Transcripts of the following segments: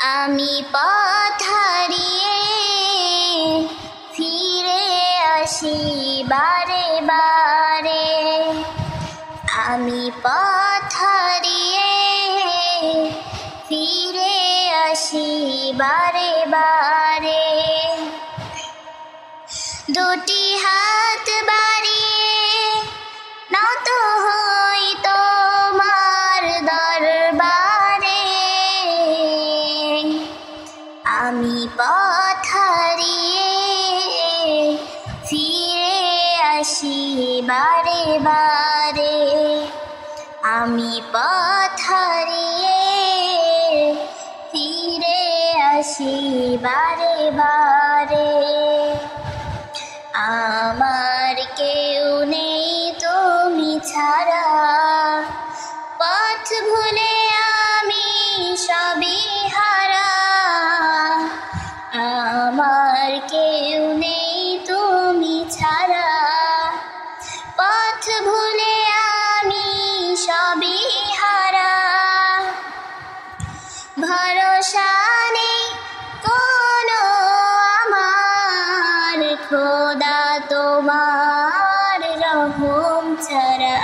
আমি পথ হারিয়ে ফিরে আসি বারে বারে। আমি পথ হারিয়ে ফিরে আসি বারে বারে। দুটি হাত বাড়িয়ে নত হই তোমার দরবারে। আমি পথ হারিয়ে ফিরে আসি বারে বারে। আমি পথ হারিয়ে ফিরে আসি বারে বারে। আমার কেউ নেই তুমি ছাড়া, পথ ভুলে আমি সবই হারা। আমার কেউ নেই তুমি ছাড়া, পথ ভুলে আমি সবই হারা। ভরসা নেই কোনো আমার, খোদা তোমার রহম ছাড়া।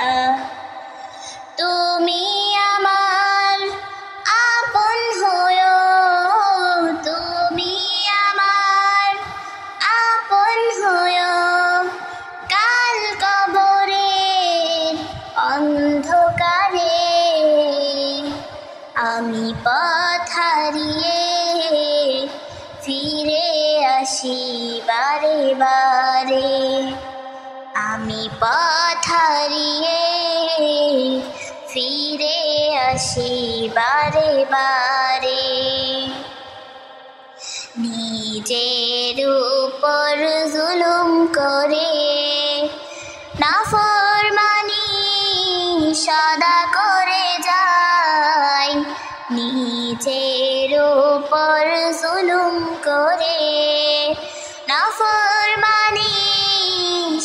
তুমি আমার আপন হয়ো, তুমি আমার আপন হয়ো। কাল কবরের অন্ধকারে আমি পথ হারিয়ে ফিরে আসি বারে বারে। আমি পথ হারিয়ে ফিরে আসি বারে বারে। নিজের উপর জুলুম করে নাফরমানি সদা করে যাই। নিজের উপর জুলুম করে নাফরমানি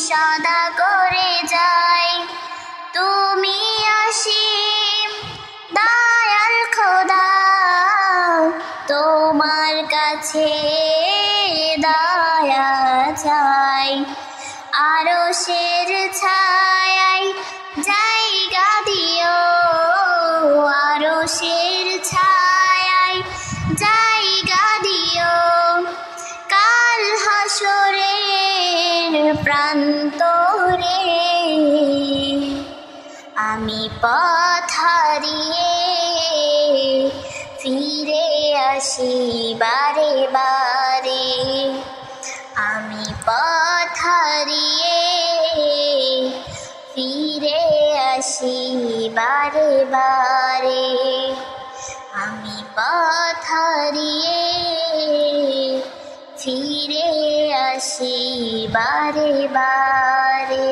সদা করে যাই। তুমি অসীম দয়াল খোদা, তোমার কাছে দয়া চাই। আরশের ছায়ায় জায়গা দিও, আরশের ছায়ায় জায়গা দিও। কাল হাসরের প্রান্তরে আমি পথ হারিয়ে ফিরে আসি বারে বারে। আমি পথ হারিয়ে ফিরে আসি বারে বারে। আমি পথ হারিয়ে ফিরে আসি বারে বারে।